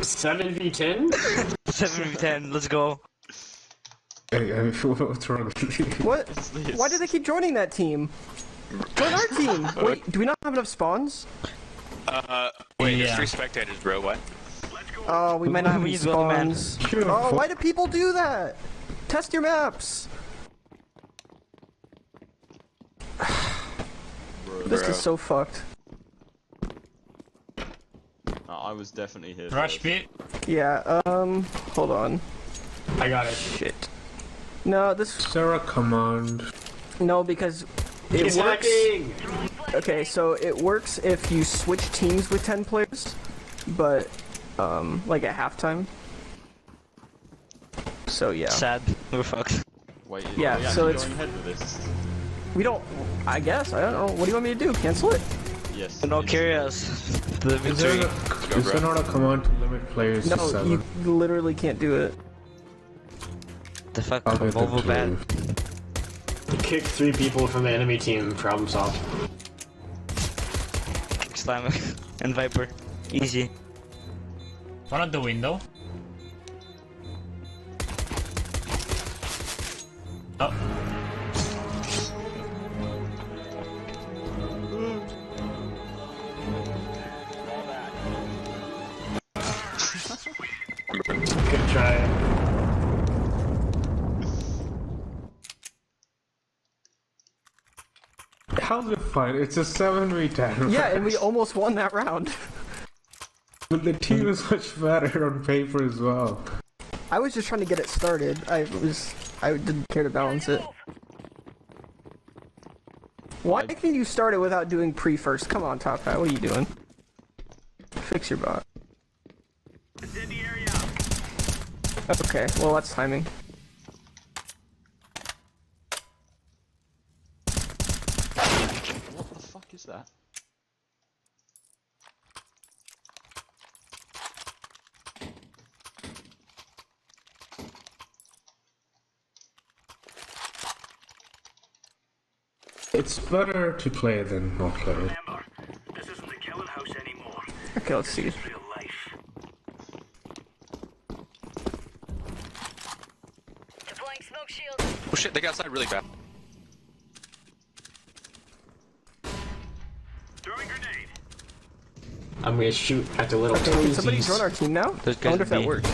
7v10? 7v10, let's go. Hey, what's wrong with you? What? Why do they keep joining that team? Join our team! Wait, do we not have enough spawns? Wait, there's 3 spectators, bro, what? Oh, we might not have We any need one man. spawns. Sure. Oh, why do people do that? Test your maps! This is so fucked. I was definitely here. Rush first. beat. Yeah, hold on. I got it. Shit. No, this... Sarah command. No, because it He's works... hacking! Okay, so it works if you switch teams with 10 players, but, like at halftime. So, yeah. Sad, we're fucked. Wait, Yeah, are we so actually it's- going ahead with this? We don't... I guess, I don't know. What do you want me to do? Cancel it? Yes. No, yes. carry us to the Is there, victory. is there not a command to limit players to No, 7? you literally can't do it. The fuck, I'll get them Volvo to bad. leave. Kick 3 people from the enemy team, problem solved. Slammer and Viper. Easy. One at the window. Oh. Good try. How's it fine? It's a 7v10. Yeah, and we almost won that round. But the team is much better on paper as well. I was just trying to get it started. I didn't care to balance it. Why can you start it without doing pre-first? Come on, Top Hat, what are you doing? Fix your bot. Okay, well that's timing. What the fuck is that? It's better to play than not play. Remember, this isn't the killing house anymore. Okay, let's see. It's real life. Deploying smoke shield. Oh shit, they got outside really bad. Throwing grenade. I'm gonna shoot at the little Okay, can somebody toesies. join our team now? Those I guys wonder if that be- works.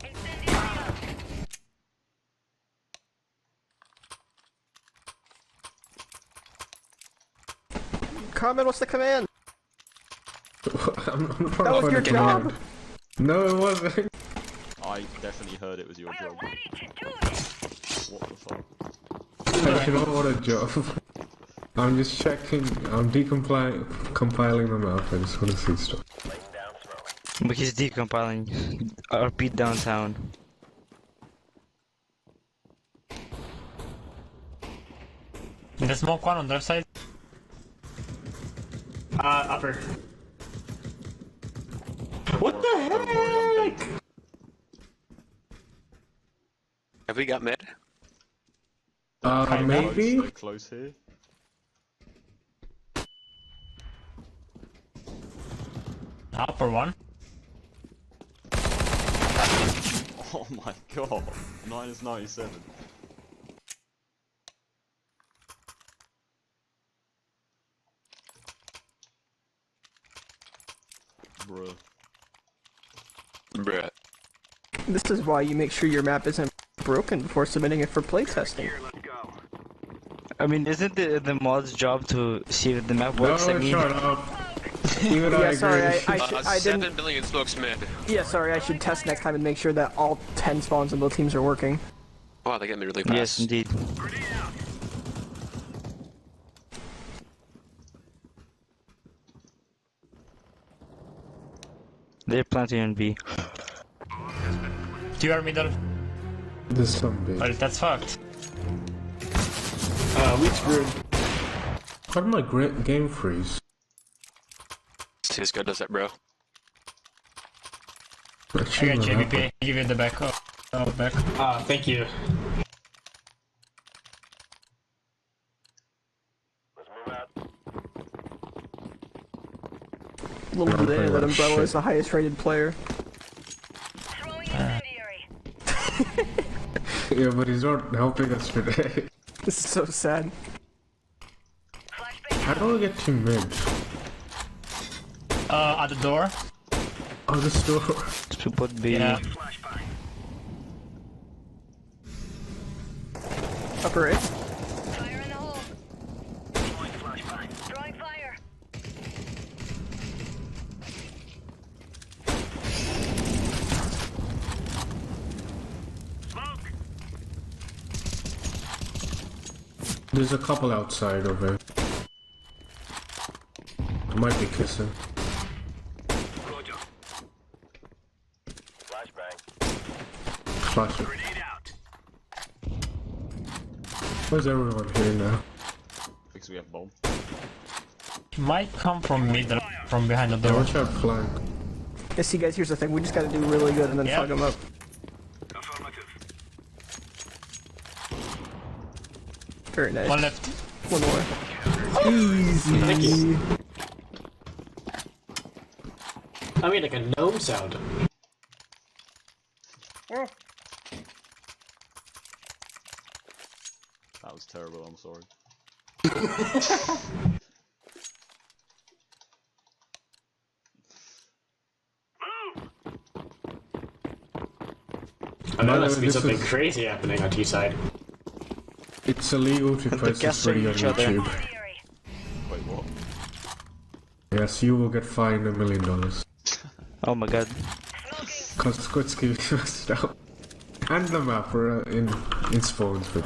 Incendiary. Carmen, what's the command? I'm not That was on your the command. job! No, it wasn't. I definitely heard it was your We're job. ready to do this. What the fuck? I don't know what a job. I'm just checking. I'm compiling them out. I just want to see stuff. But he's decompiling. RP downtown. The smoke one on their side. Upper. What the Don't worry, I'm heck? bait. Have we got mid? Maybe? So close here. Upper one. Oh my god. -97. Bruh. Bruh. This is why you make sure your map isn't broken before submitting it for playtesting. Here, let's go. I mean, isn't the mod's job to see if the map No, works? I mean, shut up. Even I Yeah, agree. sorry, I 7 didn't... billion smokes mid. Yeah, sorry, I should test next time and make sure that all 10 spawns on both teams are working. Wow, they get me really fast. yes, indeed. Grenade out. They're planting on B. 2 are middle. There's some big. Well, that's fucked. We screwed. How did my game freeze? It's as good as that, bro. I Actually, got not JVP. happened. Give you the back. Back. Thank you. Let's move out. Little did they know that Umbrella is the highest rated player. Throwing incendiary. Yeah, but he's not helping us today. This is so sad. Flashbang. How do we get to mid? At the door. Oh, the store. Support B. Yeah. Flashbang. Upper A. Fire in the hole. Deploying flashbang. Throwing fire. Smoke. There's a couple outside of it. Might be kissing. Roger. Flashbang. Flash it. Grenade out. Where's everyone here now? Because we have bomb. Might come from middle, from behind the Yeah, door. watch out flank. Yeah, see guys, here's the thing. We just gotta do really good and then Yeah. fuck them up. Affirmative. Very nice. One left. One more. Easy. Thank you. I made like a gnome sound. That was terrible, I'm sorry. I know By the there must way, be this something is- crazy happening on T-side. It's illegal to post this guessing video on each other. YouTube. Incendiary. Wait, what? Yes, you will get fined $1 million. Oh my god. Smoking. Cause Squidski messed up. And the map are in spawns, but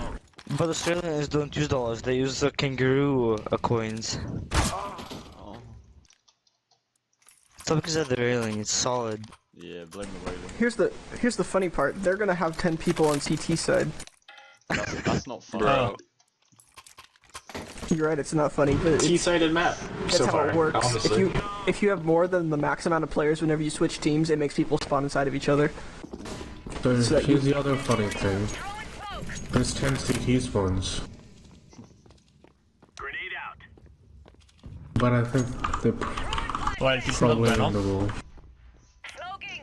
But Australians don't use dollars, they use kangaroo coins. Oh. Stop because of the railing, it's solid. Yeah, blame the railing. Here's the funny part. They're gonna have 10 people on CT side. That's not fun. Bro. You're right, it's not funny, but it's, T-sided map. that's so how far, it works. Honestly. If you have more than the max amount of players whenever you switch teams, it makes people spawn inside of each other. so So that here's the other funny thing. Throwing smoke. There's 10 CT spawns, Grenade out. but I think they're Well, it's not probably in well. the wall. Smoking.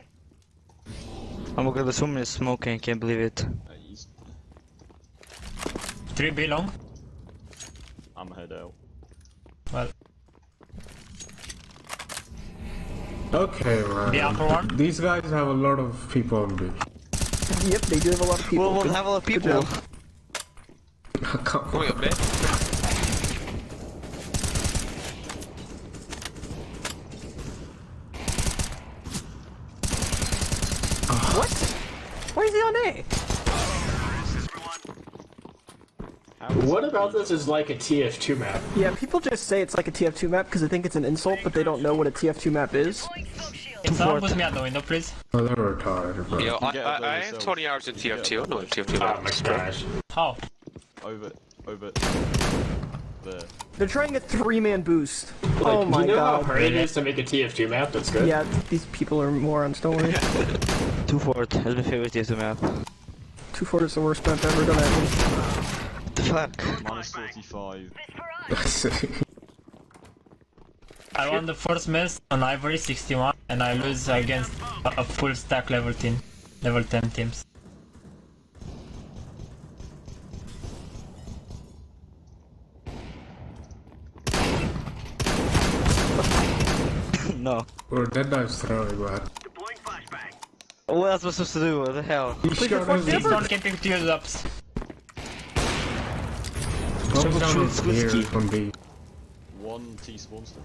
Oh my god, this woman is smoking, I can't believe it. He's- 3B long. I'm head out. Well, Okay, man. the upper one. These guys have a lot of people on B. Yep, they do have a lot of people. Well, we'll Good- have a lot of good people. job. Come Going up mid. What? Why is he on A? What about this is like a TF2 map? Yeah, people just say it's like a TF2 map because they think it's an insult, but they don't know what a TF2 map is. Deploying smoke shield. Can someone put me at the window, please? Oh, they're retarded, bro. Yo, get up there I am yourself. 20 hours in TF2. I know what TF2 Oh my is. gosh. How? Over. There. They're trying a 3-man boost. Oh Like, my you know how god. hard it is to make a TF2 map that's good? Yeah, these people are morons, don't worry. 2-Fort is my favorite TF2 map. 2-4 is the worst map ever done at me. What the fuck? Minus 45. This for us. I won the first match on Ivory 61, and I lose against a full stack level 10 teams. No. Or that guy's throwing, man. Deploying flashbang. What else was I supposed to do? What the hell? He shot us. Please don't get into your ups. Comes down on Shoot here Squidski. on B. One T-spawn still.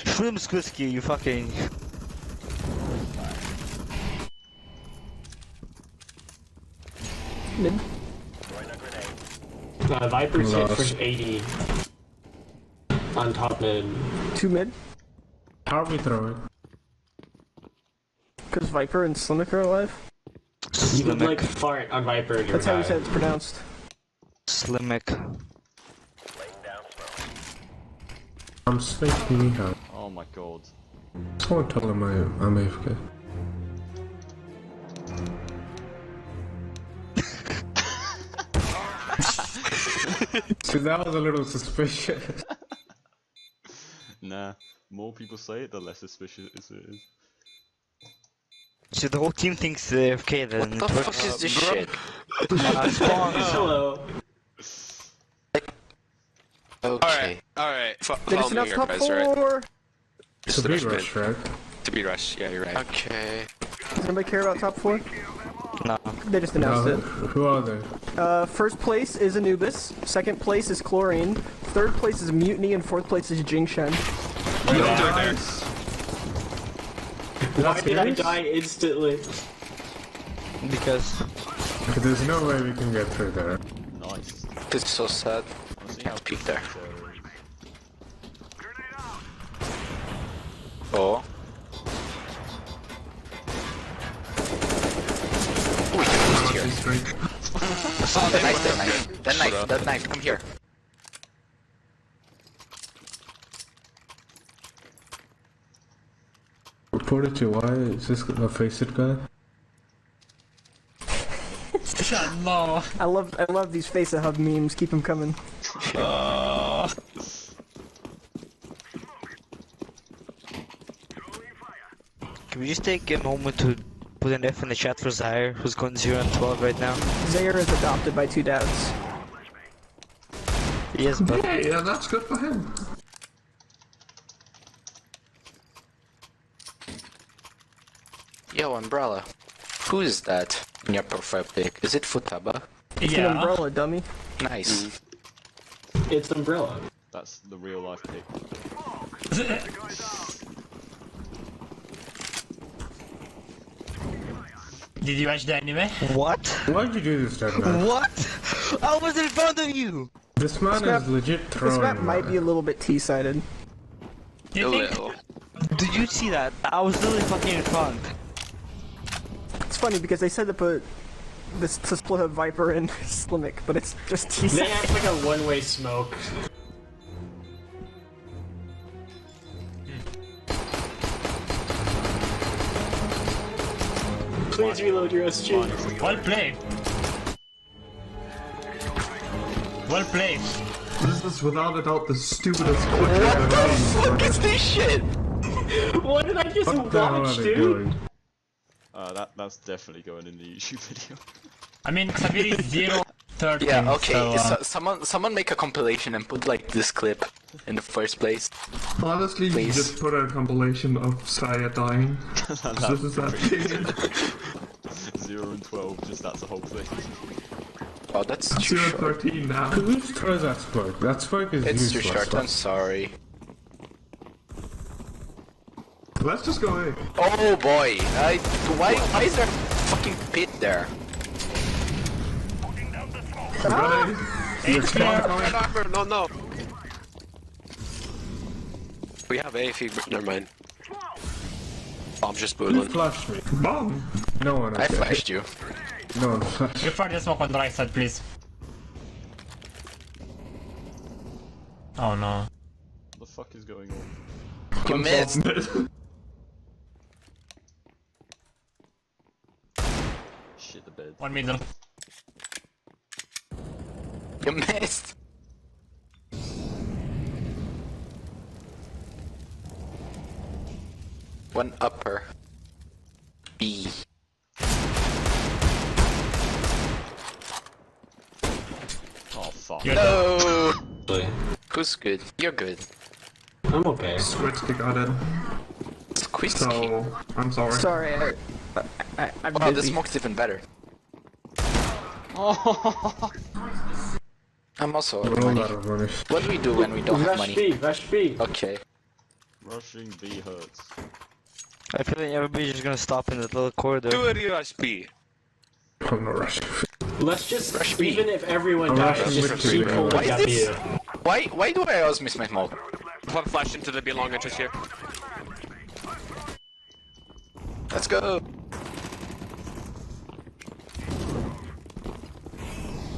Shoot him, Squidski, you fucking... Mid. Viper hit Lost. for 80 on top mid. 2 mid. How are we throwing? Because Viper and Slimmick are alive. You could Slimmick. like fart on Viper and you're That's how you high. said it's pronounced. Slimmick. I'm sneaking out. Oh my god. Someone tell him I'm AFK. So that was a little suspicious. Nah, more people say it, the less suspicious it is. So the whole team thinks AFK then. What the fuck is this shit? Spawn. Hello. Okay. Alright. They Follow just me announced here, top guys, right? 4. It's a big rush, right? To be rush, yeah, you're right. Okay. Does anybody care about top 4? No. They just announced No, it. who are they? First place is Anubis. Second place is Chlorine. Third place is Mutiny, and fourth place is Jingshen. Why did I die instantly? Because There's no way we can get through there. Nice. This is so sad. Let's see Can't how peek there. uh, Oh. That knife, come here. Reported to why is this a face-it guy? No. I love these face a hub memes. Keep them coming. can we just take a moment to put an F in the chat for Zaire, who's going 0-12 right now? Zaire is adopted by 2 dads. Yes, but Yeah, that's good for him. Yo, Umbrella. Who is that in your profile pic? Is it Futaba? It's an Yeah. umbrella, dummy. Nice. It's Umbrella. that's the real life pick. Did you watch the anime? what? Why'd you do this, that man? What? I was in front of you. This man map- is legit This throwing. map might be a little bit T-sided. You A think? little. Did you see that? I was literally fucking in front. It's funny because they said to put this to split up Viper and Slimmic, but it's just They T-sided. act like a one-way smoke. Please reload your SG. Well played. Well played. This is without a doubt the stupidest quick What What's this shit? What did I just What the hell watch, are they dude? doing? That's definitely going in the YouTube video. I mean, Xavier is 0-13. Yeah, okay. So, Someone make a compilation and put like this clip in the first place. Honestly, you Please. just put a compilation of Saya dying. This is that thing. 0 and 12, just that's the whole thing. Oh, that's too short. 0-13 now. Who throws that smoke? That smoke is It's too useless. short. I'm sorry. Let's just go in. Oh boy! Why is there a fucking pit there? it's clear. No, no. We have A if you... Never mind. I'm just Who boodling. flashed me? Bomb. No one. I okay. flashed you. No one flashed. You fire the smoke on the right side, please. Oh no. What the fuck is going on? You missed. Shit the bed. One middle. You missed. One upper. B. Oh fuck. You're No. Who's good? You're good. I'm okay. Switched got it. Squeeze. So, I'm sorry. Sorry, I'm Oh, the busy. smoke's even better. I'm also out of We're all money. out of money. What do we do when we don't have Rush money? B, rush B. Okay. Rushing B hurts. I feel like everybody's just gonna stop in the little corridor. Do it, USB. I'm not rushing. Let's just, Rush B. even if everyone I'm dies, rushing just with keep you. pulling Why is up this- you. Why do I always miss my smoke? One flash into the B long entrance here. Let's go.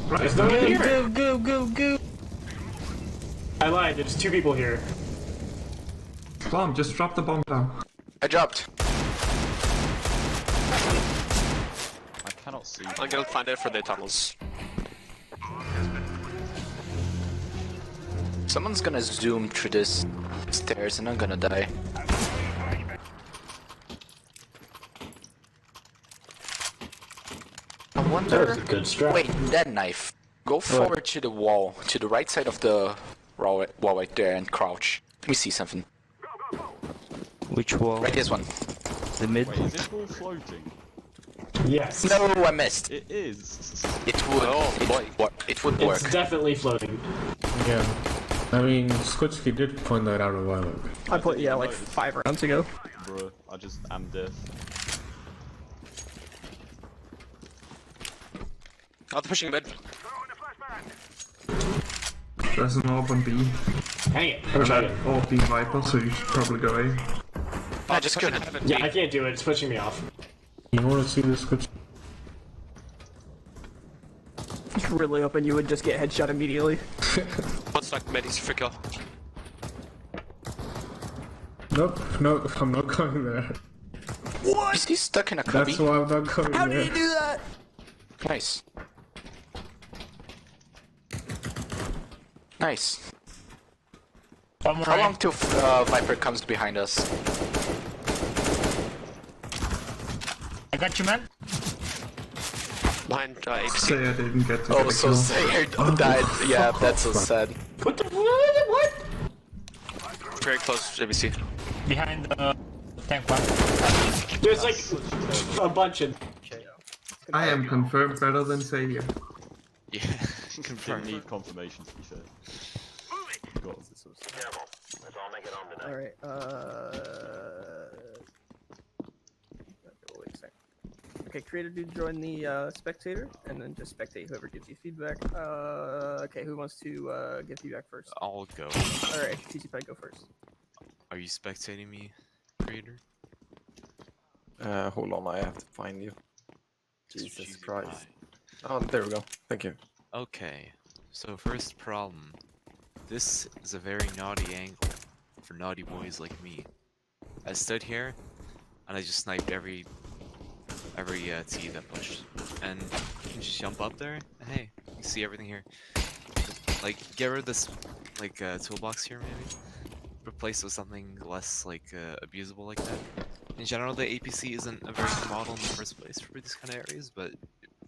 There's no one here. Go. I lied, there's 2 people here. Bomb, just drop the bomb down. I dropped. I cannot see. I'm gonna find it for the tunnels. Someone's gonna zoom through this stairs and I'm gonna die. I wonder. That was a good strat. Wait, that knife. Go forward to the wall, to the right side of the wall right there, and crouch. Let me see something. Which wall? Right, this one. The mid? Wait, is this wall floating? Yes. No, I missed. It is. It would. It would work. It's definitely floating. Yeah. I mean, Skutski did point that out a while ago. I put yeah like 5 rounds ago. Bruh, I just am deaf. Oh, they're pushing mid. There's an AWP on B. Hang it. And Try then it. AWP B Viper, so you should probably go A. I just couldn't. Yeah, I can't do it. It's pushing me off. You want to see this Skutski? It's really hoping you would just get headshot immediately. One stuck mid, he's free kill. Nope, I'm not going there. Is he stuck in a cubby? That's why I'm not going How there. did he do that? Nice. Nice. One more. How long till Viper comes behind us? I got you, man. Behind APC. Say I didn't get to Oh, get a so kill. Sayer died. Yeah, that's so sad. What the what? Very close to ABC. Behind the tank one. There's like a bunch of. I am confirmed better than Savior. Yeah, Didn't confirmed. need confirmation to be fair. Got him. Alright, wait a sec. Okay, creator dude join the spectator, and then just spectate whoever gives you feedback. Okay, who wants to give feedback first? I'll go. Alright, TC Pike, go first. Are you spectating me, creator? Hold on, I have to find you. Jesus Choosing Christ. mine. Oh, there we go. Thank you. Okay, so first problem. This is a very naughty angle for naughty boys like me. I stood here, and I just sniped every T that pushed. And you can just jump up there, and hey, you can see everything here. Like, get rid of this, like, toolbox here, maybe? Replace it with something less, like, abusable like that. In general, the APC isn't a very good model in the first place for these kind of areas, but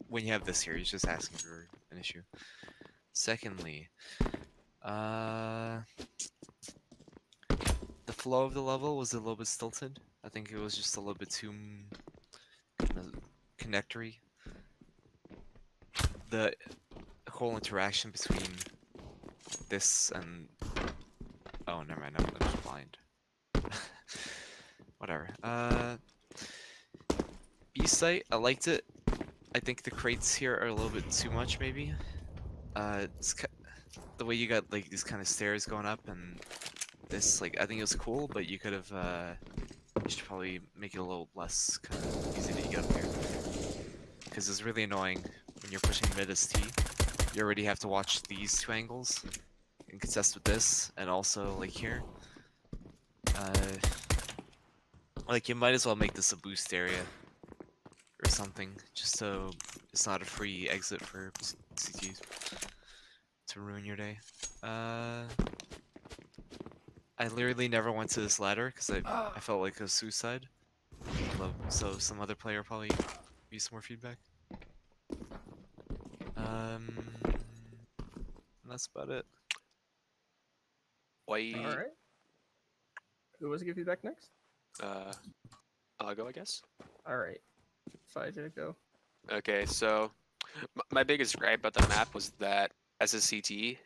when you have this here, it's just asking for an issue. Secondly, the flow of the level was a little bit stilted. I think it was just a little bit too connectory. The whole interaction between this and oh, never mind, I'm just blind. Whatever. B site, I liked it. I think the crates here are a little bit too much, maybe. It's the way you got like these kind of stairs going up and this, like, I think it was cool, but you could have, you should probably make it a little less kind of easy to get up here. Because it's really annoying when you're pushing mid as T. You already have to watch these two angles and contest with this, and also like here. Like, you might as well make this a boost area or something, just so it's not a free exit for CTs to ruin your day. I literally never went to this ladder because I felt like a suicide. So some other player probably give some more feedback. And that's about it. Alright. Who wants to give feedback next? I'll go, I guess. Alright. Sajay, go. Okay, so my biggest gripe about the map was that as a CT,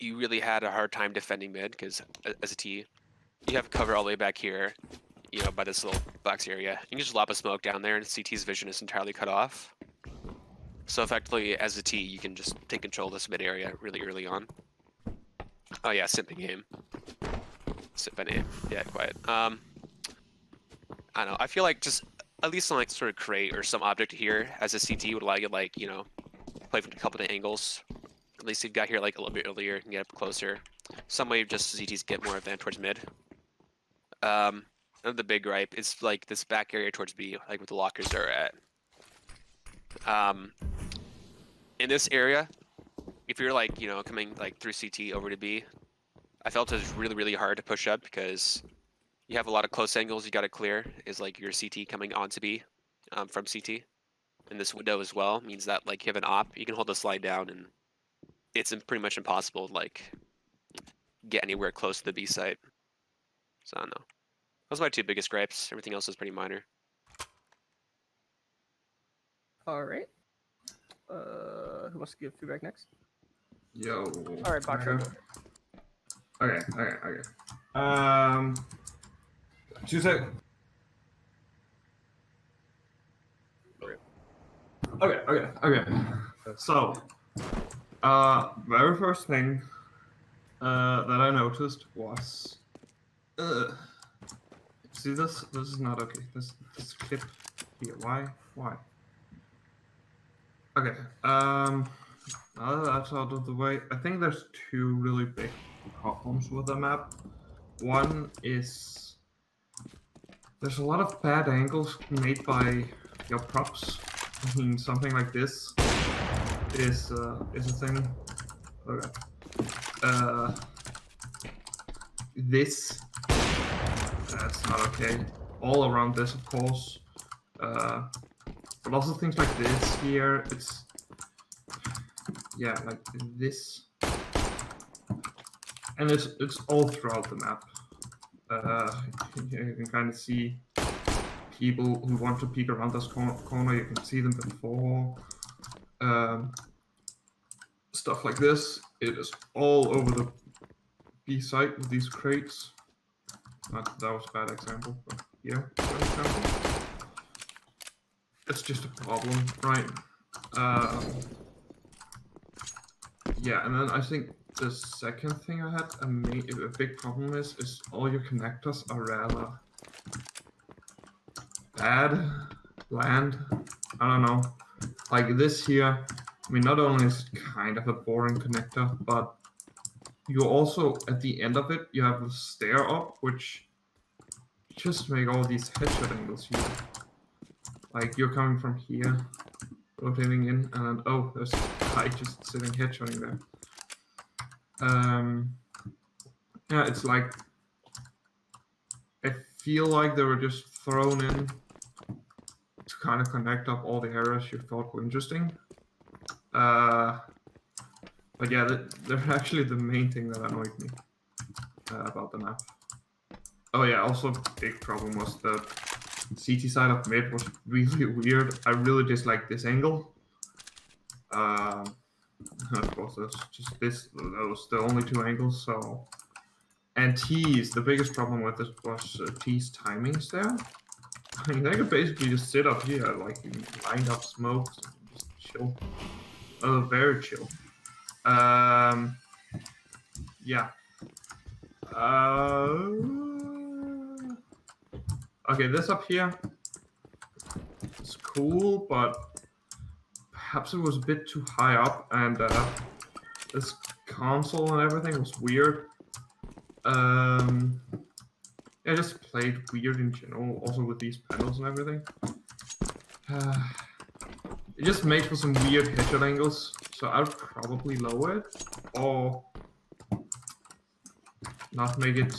you really had a hard time defending mid because as a T, you have cover all the way back here, you know, by this little box area. You can just lob a smoke down there and CT's vision is entirely cut off. So effectively, as a T, you can just take control of this mid area really early on. Oh yeah, simping aim. Simp and aim. Yeah, quiet. I don't know. I feel like just at least on like sort of crate or some object here as a CT would allow you like, you know, play from a couple of angles. At least you've got here like a little bit earlier and get up closer. Some way just CTs get more advanced towards mid. Another big gripe is like this back area towards B, like where the lockers are at. In this area, if you're like, you know, coming like through CT over to B, I felt it was really hard to push up because you have a lot of close angles you got to clear. Is like your CT coming onto B from CT, and this window as well means that like you have an op, you can hold the slide down, and it's pretty much impossible to like get anywhere close to the B site. So I don't know. Those are my 2 biggest gripes. Everything else is pretty minor. All right. Who wants to give feedback next? Yo. All right, Boxer. Okay. 2 seconds. Okay. So, very first thing that I noticed was, see this? This is not okay. This clip here. Why? Okay. Now that that's out of the way, I think there's 2 really big problems with the map. One is there's a lot of bad angles made by your props. I mean, something like this is a thing. Okay. This that's not okay. All around this, of course. But also things like this here. It's like this, and it's all throughout the map. You can kind of see people who want to peek around this corner. You can see them before. Stuff like this. It is all over the B site with these crates. That was a bad example, but yeah, bad example. It's just a problem, right? Yeah, and then I think the second thing I had a big problem is all your connectors are rather bad, bland. I don't know. Like this here, I mean, not only is it kind of a boring connector, but you also, at the end of it, you have a stair up, which just make all these headshot angles here. Like, you're coming from here, rotating in, and oh, there's a guy just sitting headshotting there. Yeah, it's like, I feel like they were just thrown in to kind of connect up all the areas you thought were interesting. But yeah, they're actually the main thing that annoyed me about the map. Oh yeah, also a big problem was the CT side of mid was really weird. I really dislike this angle. Of course, that's just this. Those the only 2 angles. So, and T's, the biggest problem with this was T's timings there. I mean, they could basically just sit up here, like lined up smokes, and just chill. Very chill. Yeah. Okay, this up here is cool, but perhaps it was a bit too high up, and this console and everything was weird. It just played weird in general, also with these panels and everything. It just made for some weird headshot angles, so I'd probably lower it, or not make it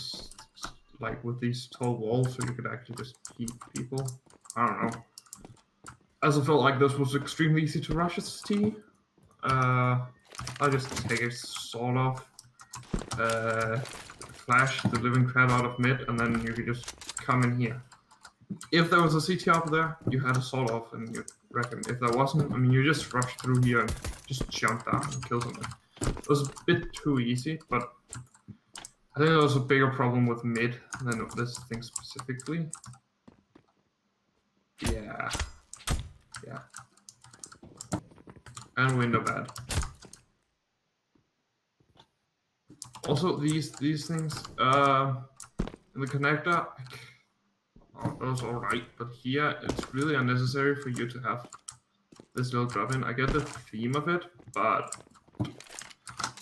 like with these tall walls so you could actually just keep people. I don't know. As I felt like this was extremely easy to rush as T. I'll just take a sword off, flash the living crap out of mid, and then you could just come in here. If there was a CT up there, you had a sword off, and you reckon. If there wasn't, I mean, you just rush through here and just jump down and kill someone. It was a bit too easy, but I think there was a bigger problem with mid than this thing specifically. Yeah. And window bad. Also, these things, in the connector, that was alright, but here it's really unnecessary for you to have this little drop-in. I get the theme of it, but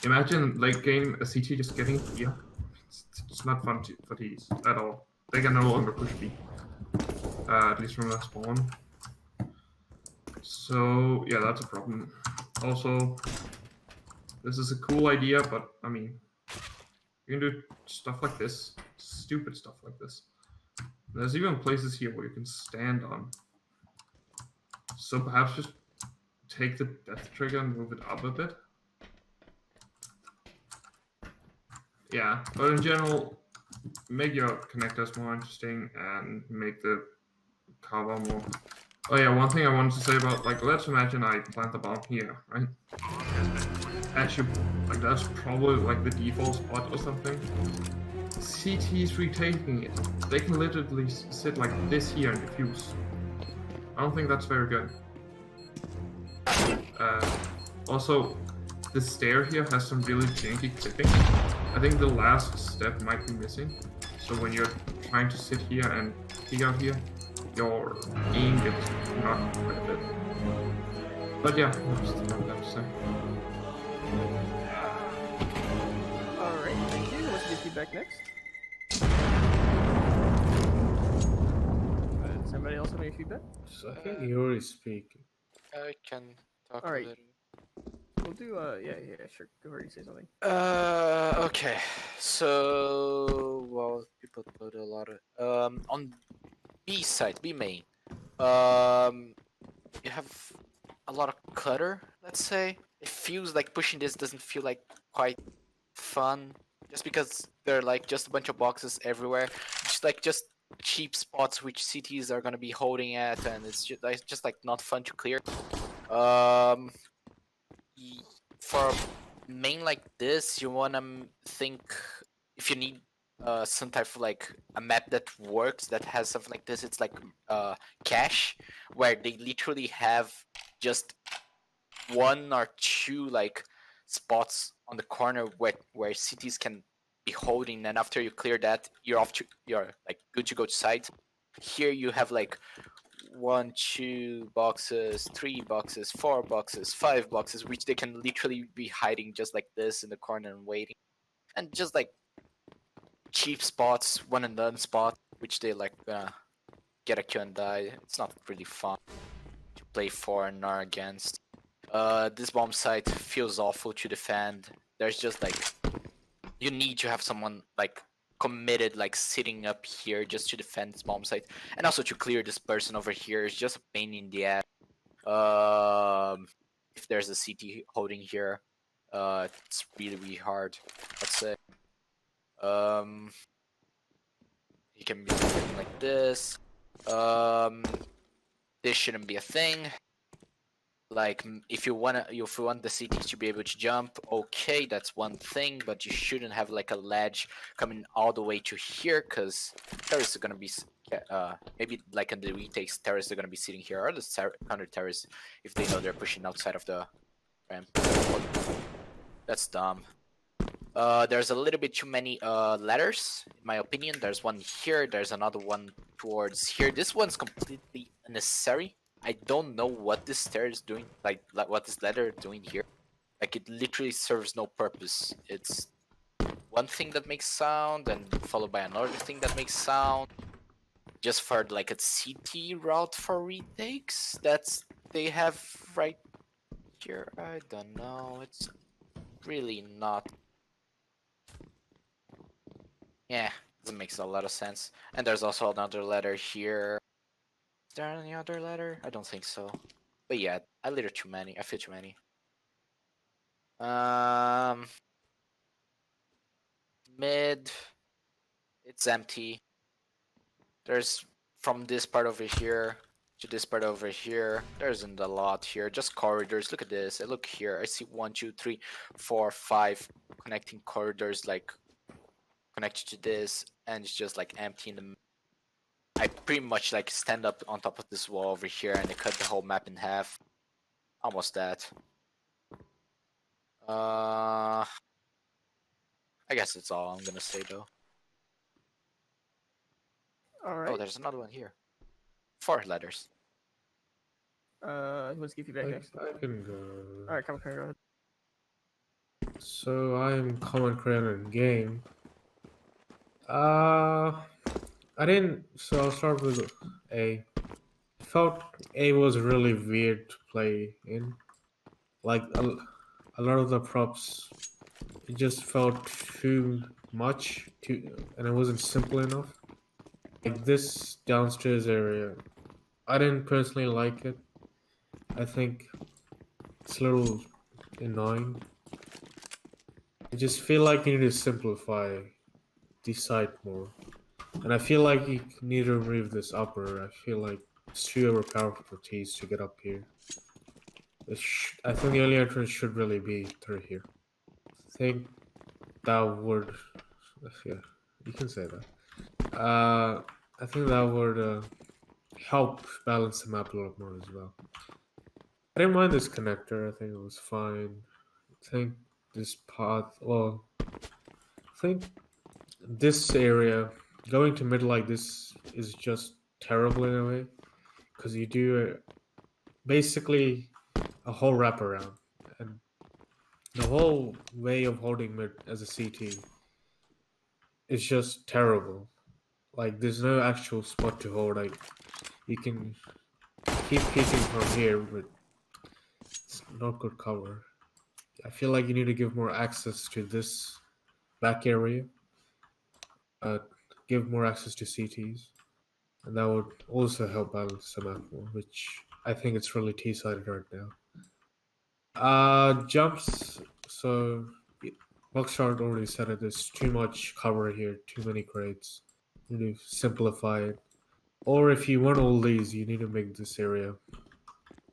imagine late game a CT just getting here. It's not fun for these at all. They can no longer push B, at least from the spawn. So yeah, that's a problem. Also, this is a cool idea, but I mean, You can do stuff like this, stupid stuff like this. There's even places here where you can stand on. So perhaps just take the death trigger and move it up a bit. Yeah, but in general, make your connectors more interesting and make the cover more. Oh yeah, one thing I wanted to say about, like, let's imagine I plant the bomb here, right? Actually, like, that's probably like the default spot or something. CT's retaking it. They can literally sit like this here and defuse. I don't think that's very good. Also, the stair here has some really janky clipping. I think the last step might be missing. So when you're trying to sit here and peek out here, your aim gets knocked quite a bit. But yeah, that's what I have to say. Alright, thank you. Let's get feedback next. Does somebody else have any feedback? So I think you already speak. I can talk Alright. a little. We'll do, yeah, sure. Go ahead and say something. Okay. So, well, people put a lot of on B side, B main. You have a lot of clutter. Let's say it feels like pushing this doesn't feel like quite fun, just because there are like just a bunch of boxes everywhere, just cheap spots which CTs are gonna be holding at, and it's just like not fun to clear. For a main like this, you wanna think if you need some type of like a map that works, that has something like this. It's like cache, where they literally have just one or two like spots on the corner where cities can be holding, and after you clear that, you're like good to go to site. Here you have like 1, 2 boxes, 3 boxes, 4 boxes, 5 boxes, which they can literally be hiding just like this in the corner and waiting, and just like cheap spots, one and done spot, which they like get a kill and die. It's not really fun to play for nor against. This bomb site feels awful to defend. There's just like, you need to have someone like committed, like sitting up here just to defend this bomb site, and also to clear this person over here is just a pain in the ass. If there's a CT holding here, it's really hard. Let's say. You can be doing like this. This shouldn't be a thing. Like, if you want the CTs to be able to jump, okay, that's one thing, but you shouldn't have like a ledge coming all the way to here, because terrorists are gonna be maybe like in the retakes, terrorists are gonna be sitting here, or the counter terrorists if they know they're pushing outside of the ramp. That's dumb. There's a little bit too many ladders, in my opinion. There's one here, there's another one towards here. This one's completely unnecessary. I don't know what this stair is doing, like what this ladder is doing here. Like, it literally serves no purpose. It's one thing that makes sound, and followed by another thing that makes sound. Just for like a CT route for retakes they have right here. I don't know. It's really not. Yeah, doesn't make a lot of sense. And there's also another ladder here. Is there any other ladder? I don't think so. But yeah, I litter too many. I feel too many. Mid, it's empty. There's from this part over here to this part over here. There isn't a lot here. Just corridors. Look at this. I look here. I see 1, 2, 3, 4, 5 connecting corridors, like connected to this, and it's just like empty in the. I pretty much like stand up on top of this wall over here, and I cut the whole map in half. Almost that. I guess that's all I'm gonna say though. Alright. Oh, there's another one here. 4 letters. Who wants to give feedback next? I can go. Alright, come on, go ahead. So I'm common creator in game. So I'll start with A. I felt A was really weird to play in. Like a lot of the props, it just felt too much and it wasn't simple enough. Like this downstairs area, I didn't personally like it. I think it's a little annoying. I just feel like you need to simplify the site more. And I feel like you need to remove this upper. I feel like it's too overpowered for T's to get up here. I think the only entrance should really be through here. I think that would, yeah, you can say that. I think that would help balance the map a lot more as well. I didn't mind this connector. I think it was fine. I think this path. Well, I think this area going to mid like this is just terrible in a way, because you do basically a whole wraparound, and the whole way of holding mid as a CT is just terrible. Like there's no actual spot to hold. Like you can keep peeking from here, but it's not good cover. I feel like you need to give more access to this back area. Give more access to CTs, and that would also help balance the map more, which I think it's really T-sided right now. Jumps. So Boxshard already said it. There's too much cover here, too many crates. You need to simplify it, or if you want all these, you need to make this area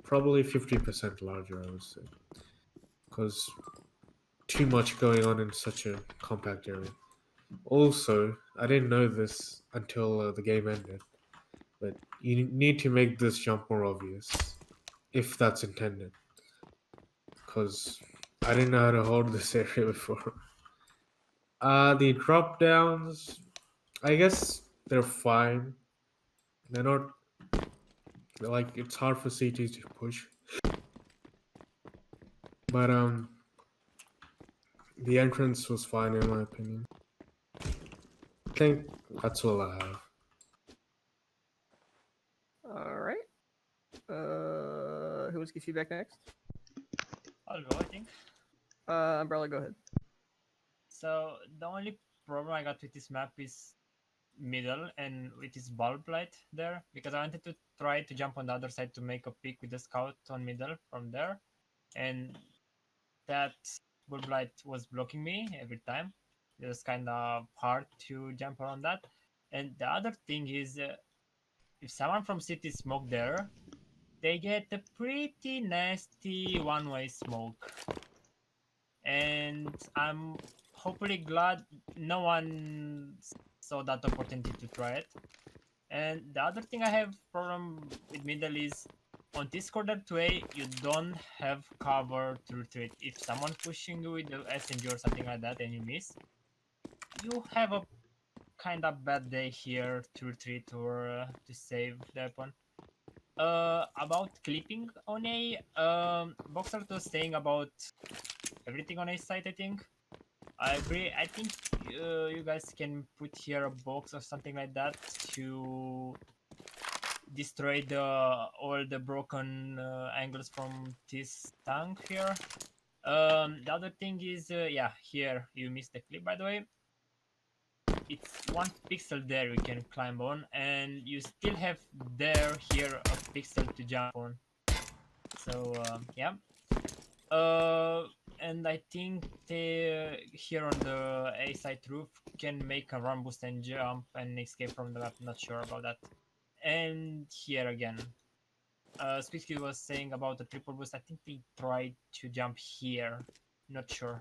probably 50% larger, I would say, because too much going on in such a compact area. Also, I didn't know this until the game ended, but you need to make this jump more obvious, if that's intended. Because I didn't know how to hold this area before. The drop downs, I guess they're fine. They're not, like, it's hard for CTs to push. But, the entrance was fine in my opinion. I think that's all I have. Alright. Who wants to give feedback next? I'll go, I think. Umbrella, go ahead. So the only problem I got with this map is middle and with this bulb light there, because I wanted to try to jump on the other side to make a peek with the scout on middle from there, and that bulb light was blocking me every time. It was kind of hard to jump around that. And the other thing is, if someone from city smoke there, they get a pretty nasty one-way smoke. And I'm hopefully glad no one saw that opportunity to try it. And the other thing I have problem with middle is on this corner 2A, you don't have cover to retreat. If someone pushing you with the SMG or something like that and you miss, you have a kind of bad day here to retreat or to save the weapon. About clipping on A, Boxer was saying about everything on A side, I think. I agree. I think you guys can put here a box or something like that to destroy all the broken angles from this tank here. The other thing is, yeah, here you missed the clip, by the way. It's 1 pixel there you can climb on, and you still have here a pixel to jump on. So yeah. And I think they here on the A side roof can make a run boost and jump and escape from the map. Not sure about that. And here again, Squeaky was saying about the triple boost. I think they tried to jump here. Not sure.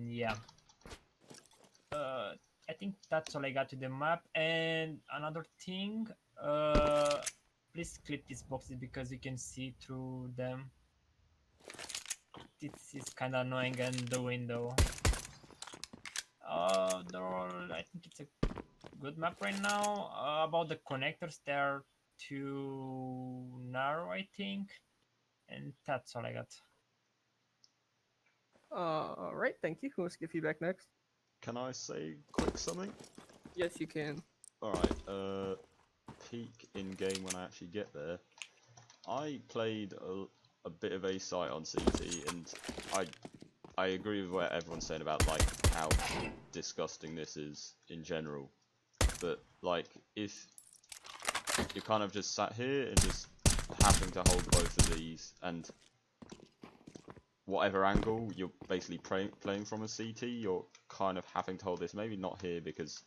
Yeah. I think that's all I got to the map. And another thing, please clip these boxes because you can see through them. This is kind of annoying, and the window. Overall, I think it's a good map right now. About the connectors, they're too narrow, I think. And that's all I got. Alright, thank you. Who wants to give feedback next? Can I say quick something? Yes, you can. Alright, peak in game when I actually get there. I played a bit of A site on CT and I I agree with what everyone's saying about like how disgusting this is in general, but like if you kind of just sat here and just having to hold both of these, and whatever angle you're basically playing from a CT, you're kind of having to hold this. Maybe not here because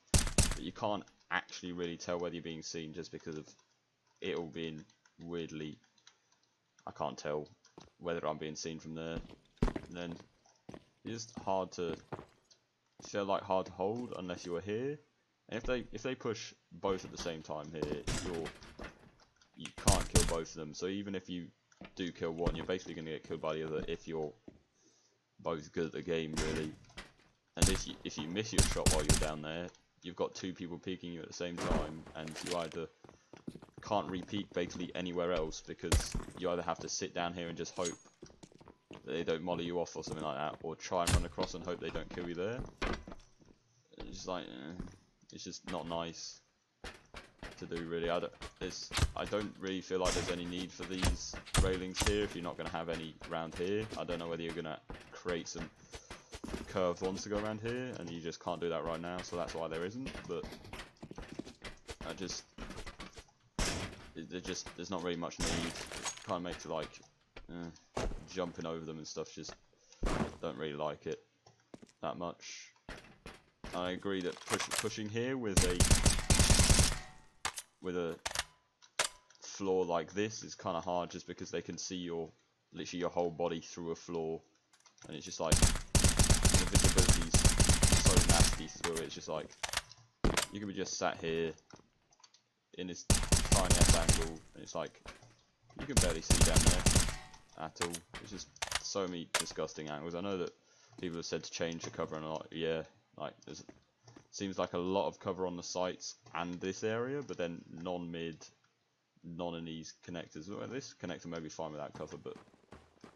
you can't actually really tell whether you're being seen just because of it all being weirdly. I can't tell whether I'm being seen from there. And then it's just hard to hard to hold unless you were here. And if they push both at the same time here, you can't kill both of them. So even if you do kill one, you're basically going to get killed by the other if you're both good at the game, really. And if you miss your shot while you're down there, you've got two people peeking you at the same time, and you either can't re-peek basically anywhere else because you either have to sit down here and just hope that they don't molly you off or something like that, or try and run across and hope they don't kill you there. It's just like, it's just not nice to do, really. I don't really feel like there's any need for these railings here if you're not going to have any around here. I don't know whether you're going to create some curved ones to go around here, and you just can't do that right now, so that's why there isn't. But there's not really much need. It kind of makes it like jumping over them and stuff. Just don't really like it that much. And I agree that pushing here with a floor like this is kind of hard, just because they can see literally your whole body through a floor, and it's just like the visibility's so nasty through it. It's just like you could be just sat here in this tiny ass angle, and it's like you can barely see down there at all. It's just so many disgusting angles. I know that people have said to change the cover and a lot. Yeah, like seems like a lot of cover on the sites and this area, but then non-mid, none in these connectors. Well, this connector may be fine without cover, but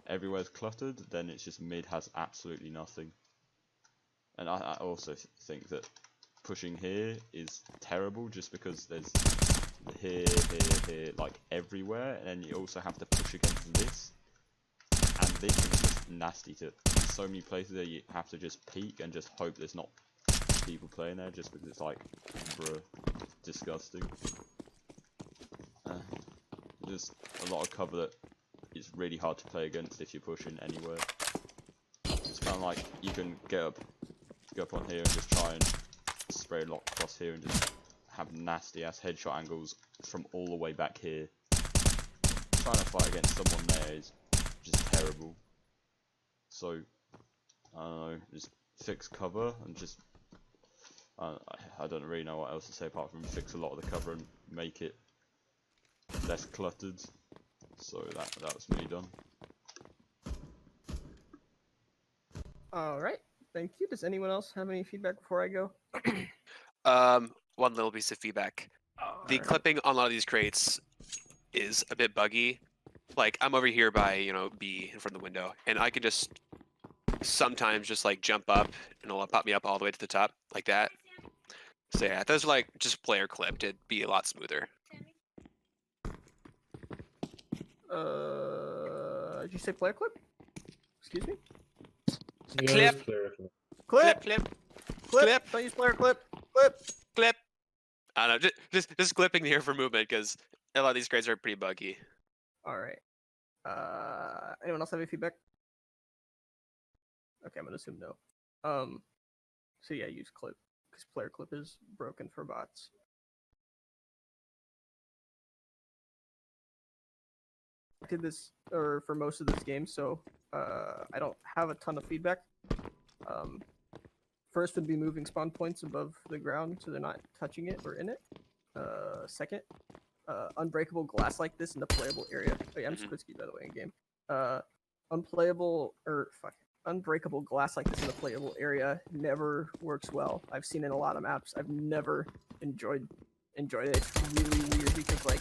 everywhere's cluttered. Then it's just mid has absolutely nothing. And I also think that pushing here is terrible, just because there's here, like everywhere, and then you also have to push against this, and this is just nasty to so many places that you have to just peek and just hope there's not people playing there, just because it's like, bruh, disgusting. There's a lot of cover that is really hard to play against if you're pushing anywhere. It's kind of like you can go up on here and just try and spray a lot across here and just have nasty ass headshot angles from all the way back here. Trying to fight against someone there is just terrible. So I don't know, just fix cover and just I don't really know what else to say apart from fix a lot of the cover and make it less cluttered. So that was me done. Alright, thank you. Does anyone else have any feedback before I go? One little piece of feedback. The clipping on a lot of these crates is a bit buggy. Like, I'm over here by, B in front of the window, and I could just sometimes just like jump up and it'll pop me up all the way to the top like that. So yeah, if those are like just player clipped, it'd be a lot smoother. Did you say player clip? Excuse me? Clip. Clip. Clip. Clip. Don't use player clip. Clip. I don't know, just clipping here for movement, because a lot of these grades are pretty buggy. Alright. Anyone else have any feedback? Okay, I'm gonna assume no. So yeah, use clip, because player clip is broken for bots. I did this for most of this game, so I don't have a ton of feedback. First would be moving spawn points above the ground so they're not touching it or in it. Second, unbreakable glass like this in the playable area. Oh yeah, I'm Squidski, by the way, in game. Unbreakable glass like this in the playable area never works well. I've seen it in a lot of maps. I've never enjoyed it. It's really weird because, like,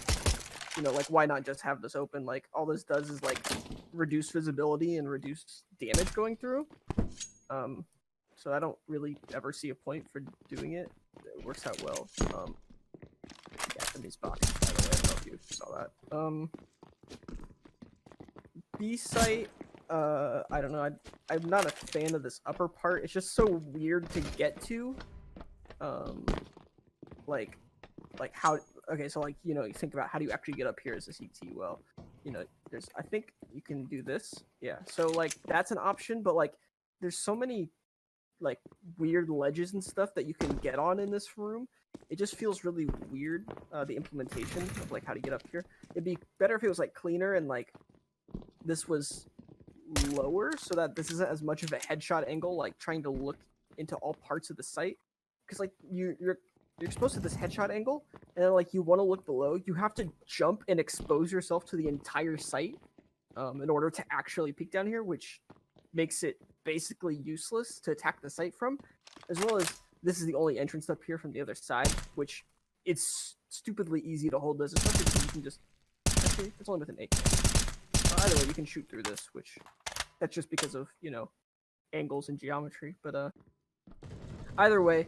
why not just have this open? Like, all this does is like reduce visibility and reduce damage going through. So I don't really ever see a point for doing it. It works out well. Japanese box, by the way. I don't know if you saw that. B site, I don't know. I'm not a fan of this upper part. It's just so weird to get to. Like how? Okay, so like you think about how do you actually get up here as a CT? Well, I think you can do this. Yeah. So like that's an option, but like there's so many like weird ledges and stuff that you can get on in this room. It just feels really weird. The implementation of like how to get up here. It'd be better if it was like cleaner and like this was lower so that this isn't as much of a headshot angle, like trying to look into all parts of the site. Because like you're exposed to this headshot angle, and then like you want to look below, you have to jump and expose yourself to the entire site in order to actually peek down here, which makes it basically useless to attack the site from. As well as this is the only entrance up here from the other side, which it's stupidly easy to hold this, especially because you can just actually it's only with an AK. Either way, you can shoot through this, which that's just because of angles and geometry. But either way,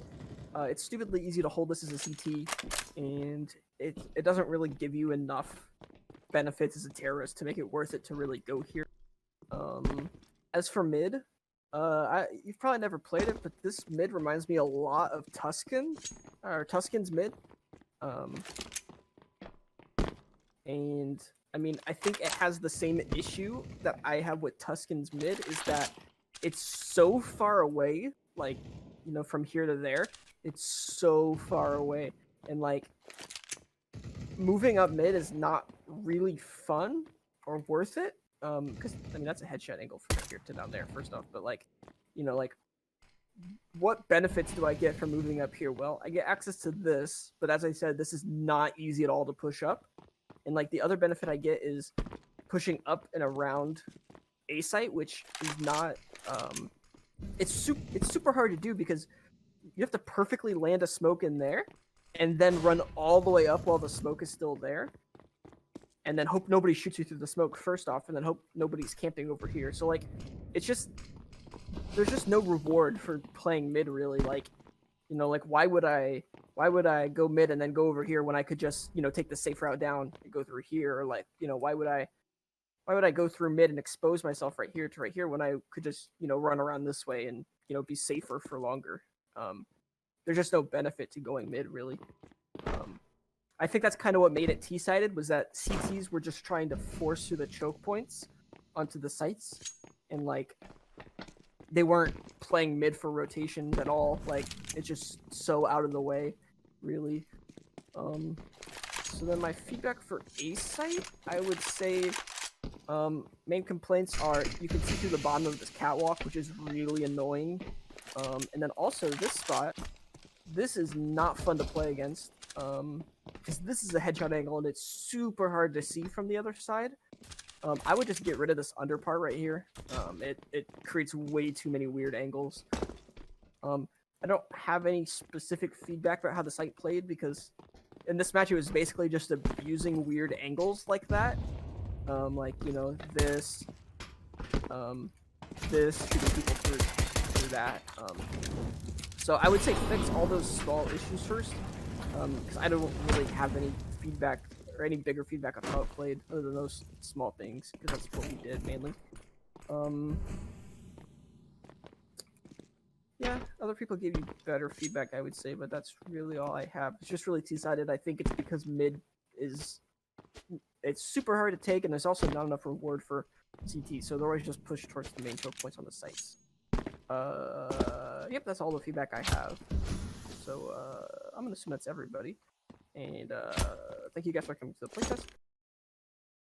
it's stupidly easy to hold this as a CT, and it doesn't really give you enough benefits as a terrorist to make it worth it to really go here. As for mid, you've probably never played it, but this mid reminds me a lot of Tuscan, or Tuscan's mid. And I mean, I think it has the same issue that I have with Tuscan's mid, is that it's so far away, like, from here to there. It's so far away. And, like, moving up mid is not really fun or worth it. Because, I mean, that's a headshot angle from here to down there, first off. But, like, like, what benefits do I get from moving up here? Well, I get access to this, but as I said, this is not easy at all to push up. And, like, the other benefit I get is pushing up and around a site, which is not, it's super hard to do because you have to perfectly land a smoke in there and then run all the way up while the smoke is still there. And then hope nobody shoots you through the smoke first off, and then hope nobody's camping over here. So, like, it's just, there's just no reward for playing mid, really. Like, like, why would I go mid and then go over here when I could just, take the safe route down and go through here? Or, like, why would I go through mid and expose myself right here to right here when I could just, run around this way and, be safer for longer? There's just no benefit to going mid, really. I think that's kind of what made it T-sided, was that CTs were just trying to force through the choke points onto the sites, and like they weren't playing mid for rotations at all. Like, it's just so out of the way, really. So then my feedback for A site, I would say main complaints are you can see through the bottom of this catwalk, which is really annoying. And then also this spot, this is not fun to play against. Because this is a headshot angle and it's super hard to see from the other side. I would just get rid of this under part right here. It creates way too many weird angles. I don't have any specific feedback about how the site played, because in this match it was basically just abusing weird angles like that. Like, this, shooting people through that. So I would say fix all those small issues first. Because I don't really have any feedback or any bigger feedback on how it played other than those small things, because that's what we did mainly. Yeah, other people gave you better feedback, I would say, but that's really all I have. It's just really T-sided. I think it's because mid it's super hard to take, and there's also not enough reward for CT, so they're always just pushed towards the main choke points on the sites. Yep, that's all the feedback I have. So I'm gonna assume that's everybody, and thank you guys for coming to the playtest.